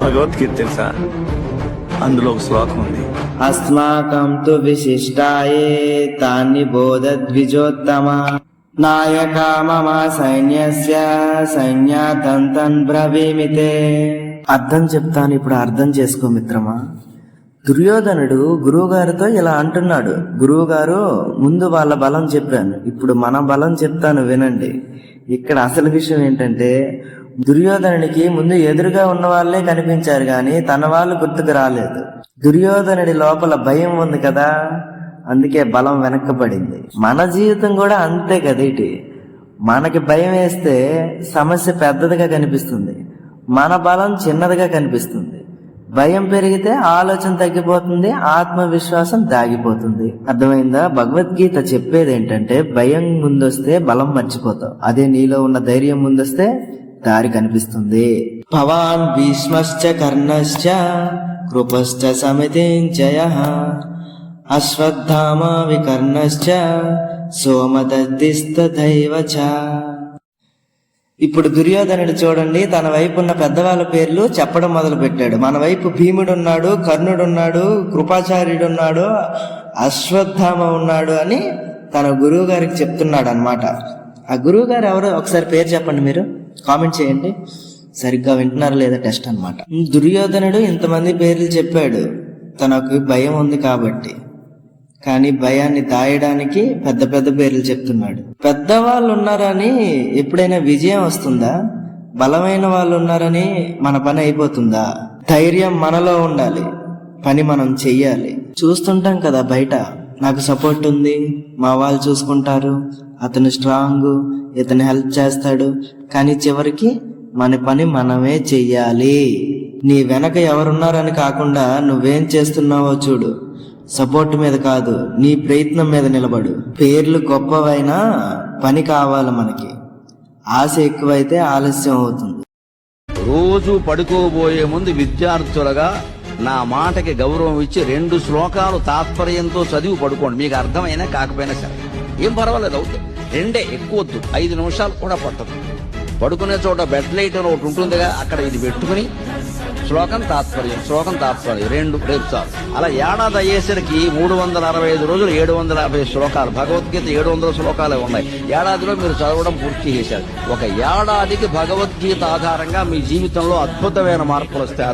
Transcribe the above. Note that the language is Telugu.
భగవద్గీత తెలుసా? అందులో ఒక శ్లోకం ఉంది, అస్మాకం తు విశిష్టాయే తాన్ని బోధద్విజోత్తమ నాయకా మమ సైన్యస్య సైన్యాతంతం బ్రవీమితే. అర్థం చెప్తాను, ఇప్పుడు అర్థం చేసుకో మిత్రమా. దుర్యోధనుడు గురువుగారితో ఇలా అంటున్నాడు, గురువుగారు ముందు వాళ్ళ బలం చెప్పాను, ఇప్పుడు మన బలం చెప్తాను వినండి. ఇక్కడ అసలు విషయం ఏంటంటే, దుర్యోధనుడికి ముందు ఎదురుగా ఉన్న వాళ్ళే కనిపించారు గాని తన వాళ్ళు గుర్తుకు రాలేదు. దుర్యోధనుడి లోపల భయం ఉంది కదా, అందుకే బలం వెనక్కబడింది. మన జీవితం కూడా అంతే కదేటి. మనకి భయం వేస్తే సమస్య పెద్దదిగా కనిపిస్తుంది, మన బలం చిన్నదిగా కనిపిస్తుంది. భయం పెరిగితే ఆలోచన తగ్గిపోతుంది, ఆత్మవిశ్వాసం దాగిపోతుంది. అర్థమైందా? భగవద్గీత చెప్పేది ఏంటంటే, భయం ముందొస్తే బలం మర్చిపోతావు, అదే నీలో ఉన్న ధైర్యం ముందొస్తే దారి కనిపిస్తుంది. భవాన్ భీష్మశ్చ కర్ణశ్చ కృపశ్చ సమితించయః అశ్వత్థామ వికర్ణశ్చ సోమదత్తిస్తథైవ చ. ఇప్పుడు దుర్యోధనుడు చూడండి, తన వైపు ఉన్న పెద్దవాళ్ళ పేర్లు చెప్పడం మొదలు పెట్టాడు. మన వైపు భీముడున్నాడు, కర్ణుడున్నాడు, కృపాచార్యుడున్నాడు, అశ్వత్థామ ఉన్నాడు అని తన గురువు గారికి చెప్తున్నాడు అనమాట. ఆ గురువు గారు ఎవరో ఒకసారి పేరు చెప్పండి, మీరు కామెంట్ చేయండి. సరిగ్గా వింటున్నారు లేదా టెస్ట్ అనమాట. దుర్యోధనుడు ఇంతమంది పేర్లు చెప్పాడు, తనకు భయం ఉంది కాబట్టి. కానీ భయాన్ని దాయడానికి పెద్ద పెద్ద పేర్లు చెప్తున్నాడు. పెద్దవాళ్ళు ఉన్నారని ఎప్పుడైనా విజయం వస్తుందా? బలమైన వాళ్ళు ఉన్నారని మన పని అయిపోతుందా? ధైర్యం మనలో ఉండాలి, పని మనం చెయ్యాలి. చూస్తుంటాం కదా బయట, నాకు సపోర్ట్ ఉంది, మా వాళ్ళు చూసుకుంటారు, అతను స్ట్రాంగ్, ఇతను హెల్ప్ చేస్తాడు. కానీ చివరికి మన పని మనమే చెయ్యాలి. నీ వెనక ఎవరున్నారని కాకుండా నువ్వేం చేస్తున్నావో చూడు. సపోర్ట్ మీద కాదు, నీ ప్రయత్నం మీద నిలబడు. పేర్లు గొప్పవైనా పని కావాలి మనకి. ఆశ ఎక్కువైతే ఆలస్యం అవుతుంది. రోజు పడుకోబోయే ముందు విద్యార్థులుగా నా మాటకి గౌరవం ఇచ్చి 2 శ్లోకాలు తాత్పర్యంతో చదివి పడుకోండి. మీకు అర్థమైనా కాకపోయినా సరే ఏం పర్వాలేదు, అవుతుంది. 2 ఎక్కువద్దు, 5 నిమిషాలు కూడా పట్టదు. పడుకునే చోట బెడ్ లైట్ అని ఒకటి ఉంటుందిగా, అక్కడ ఇది పెట్టుకుని శ్లోకం తాత్పర్యం 2 రేపు చాలు. అలా ఏడాది అయ్యేసరికి 365 రోజులు 750 శ్లోకాలు. భగవద్గీత 700 శ్లోకాలే ఉన్నాయి. ఏడాదిలో మీరు చదవడం పూర్తి చేశారు. ఒక ఏడాదికి భగవద్గీత ఆధారంగా మీ జీవితంలో అద్భుతమైన మార్పులు వస్తాయి.